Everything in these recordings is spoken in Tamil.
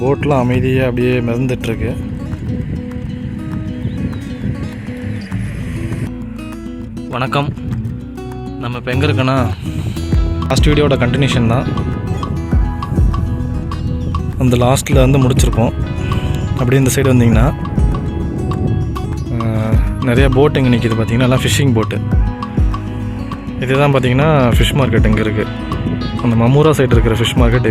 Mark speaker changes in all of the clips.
Speaker 1: போட்லாம் அமைதியாக அப்படியே மிதந்துட்டுருக்கு. வணக்கம். நம்ம இப்போ எங்கே இருக்கோன்னா லாஸ்ட் வீடியோட கண்டினியூஷன் தான். அந்த லாஸ்ட்டில் வந்து முடிச்சிருப்போம். அப்படியே இந்த சைடு வந்தீங்கன்னா நிறைய போட் இங்கே நிற்கிது. பார்த்திங்கன்னா எல்லாம் ஃபிஷ்ஷிங் போட்டு. இதுதான் பார்த்திங்கன்னா ஃபிஷ் மார்க்கெட் இங்கே இருக்குது. அந்த மமூரா சைடு இருக்கிற ஃபிஷ் மார்க்கெட்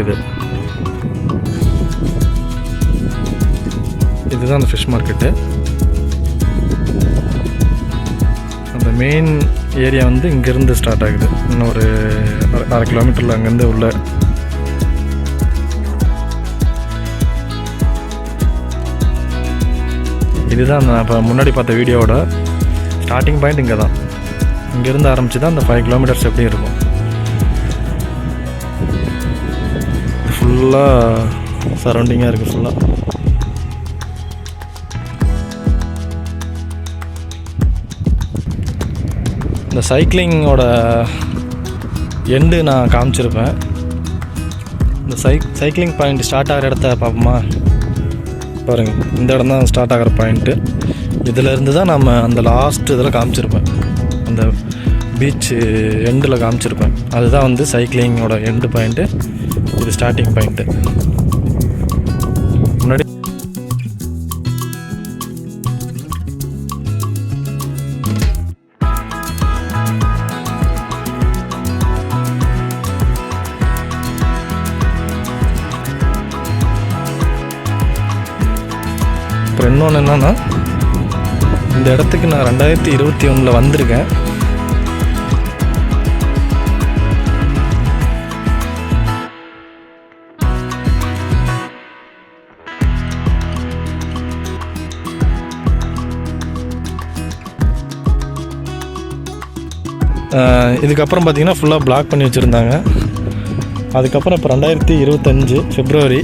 Speaker 1: இதுதான் அந்த ஃபிஷ் மார்க்கெட்டு. அந்த மெயின் ஏரியா வந்து இங்கேருந்து ஸ்டார்ட் ஆகுது. இன்னும் ஒரு அரை கிலோமீட்டரில் அங்கேருந்து உள்ள. இதுதான் நான் இப்போ முன்னாடி பார்த்த வீடியோவோட ஸ்டார்டிங் பாயிண்ட் இங்கே தான். இங்கேருந்து ஆரம்பித்து தான் அந்த 5 கிலோமீட்டர்ஸ் எப்படி இருக்கும். ஃபுல்லாக சரௌண்டிங்காக இருக்குது. ஃபுல்லாக இந்த சைக்கிளிங்கோட எண்டு நான் காமிச்சிருப்பேன். இந்த சைக்கிளிங் பாயிண்ட் ஸ்டார்ட் ஆகிற இடத்த பார்ப்போமா? பாருங்கள், இந்த இடம் தான் ஸ்டார்ட் ஆகிற பாயிண்ட்டு. இதிலேருந்து தான் நம்ம அந்த லாஸ்ட் இதில் காமிச்சிருப்பேன். அந்த பீச் எண்டில் காமிச்சிருப்பேன். அதுதான் வந்து சைக்கிளிங்கோட எண்டு பாயிண்ட்டு. இது ஸ்டார்டிங் பாயிண்ட்டு. முன்னாடி அப்புறம் இன்னொன்று என்னென்னா, இந்த இடத்துக்கு நான் 2021 வந்திருக்கேன். இதுக்கப்புறம் பார்த்திங்கன்னா ஃபுல்லாக பிளாக் பண்ணி வச்சுருந்தாங்க. அதுக்கப்புறம் இப்போ 2025 பிப்ரவரி,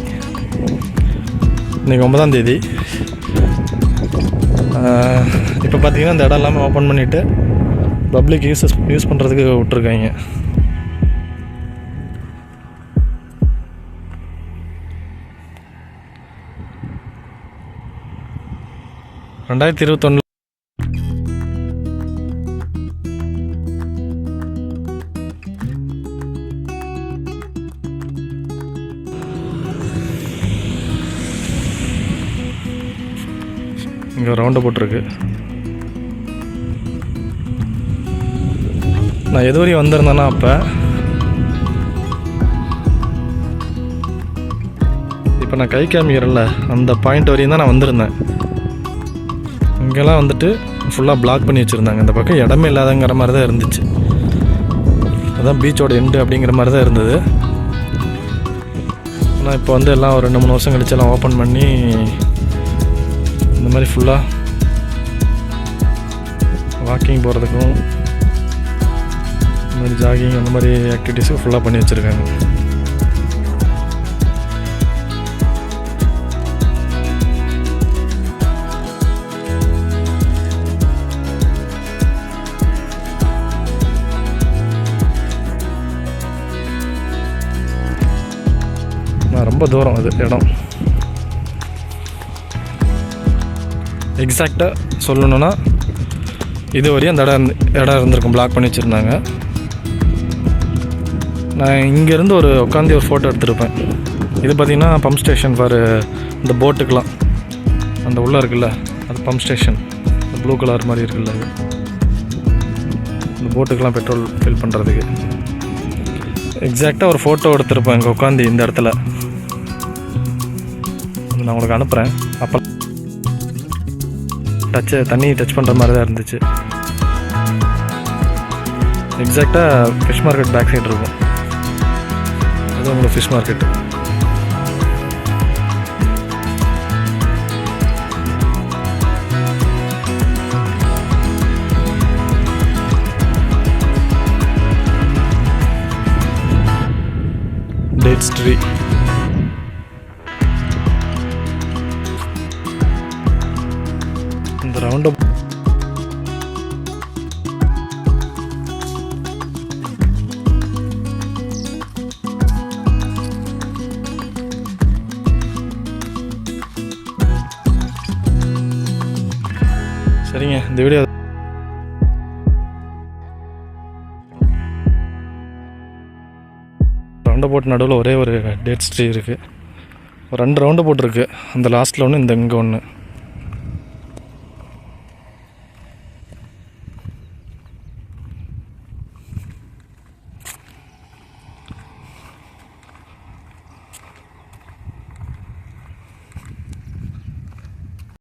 Speaker 1: இன்றைக்கி 9ஆம் தேதி. இப்போ பார்த்திங்கன்னா இந்த இடம் எல்லாமே ஓப்பன் பண்ணிவிட்டு பப்ளிக் யூஸ் பண்ணுறதுக்கு விட்ருக்காங்க. $2021 இங்கே ரவுண்டு போட்டிருக்கு. நான் எது வரையும் வந்திருந்தேன்னா, அப்போ இப்போ நான் கை காமிக்கிறேன்ல, அந்த பாயிண்ட் வரையும் தான் நான் வந்திருந்தேன். இங்கெல்லாம் வந்துட்டு ஃபுல்லாக பிளாக் பண்ணி வச்சுருந்தாங்க. இந்த பக்கம் இடமே இல்லாதங்கிற மாதிரி தான் இருந்துச்சு. அதுதான் பீச்சோட எண்டு அப்படிங்கிற மாதிரி தான் இருந்தது. ஆனால் இப்போ வந்து எல்லாம் ஒரு 2-3 வருஷம் கழிச்சு எல்லாம் ஓப்பன் பண்ணி இந்த மாதிரி ஃபுல்லாக வாக்கிங் போகிறதுக்கும் இந்த மாதிரி ஜாகிங் அந்த மாதிரி ஆக்டிவிட்டீஸும் ஃபுல்லாக பண்ணி வச்சுருக்காங்க. ரொம்ப தூரம் அது இடம். எக்ஸாக்டாக சொல்லணுன்னா இது வரையும் அந்த இடம் இருந்திருக்கும். பிளாக் பண்ணி வச்சுருந்தாங்க. நான் இங்கேருந்து உட்காந்து ஒரு ஃபோட்டோ எடுத்துருப்பேன். இது பார்த்திங்கன்னா பம்ப் ஸ்டேஷன் ஃபார் இந்த போட்டுக்கெலாம். அந்த உள்ளே இருக்குல்ல, அது பம்ப் ஸ்டேஷன். ப்ளூ கலர் மாதிரி இருக்குல்ல, அது இந்த போட்டுக்கெலாம் பெட்ரோல் ஃபில் பண்ணுறதுக்கு. எக்ஸாக்டாக ஒரு ஃபோட்டோ எடுத்துருப்பேன் இங்கே உட்காந்து இந்த இடத்துல. நான் உங்களுக்கு அனுப்புகிறேன். அப்போ தண்ணி டச் பண்ணுற மாதிரி தான் இருந்துச்சு. எக்ஸாக்டாக ஃபிஷ் மார்க்கெட் பேக் சைடு இருக்கும். அது உங்களுக்கு ஃபிஷ் மார்க்கெட்டு. Dates tree. இந்த ரவுண்ட் சரிங்க, இந்த வீடியோ ரவுண்டை போட்டு நடுவில் ஒரே ஒரு டேட்ஸ் ட்ரீ இருக்குது. ஒரு 2 ரவுண்டு போட்டிருக்கு. அந்த லாஸ்ட்டில் ஒன்று, இந்த இங்கே ஒன்று.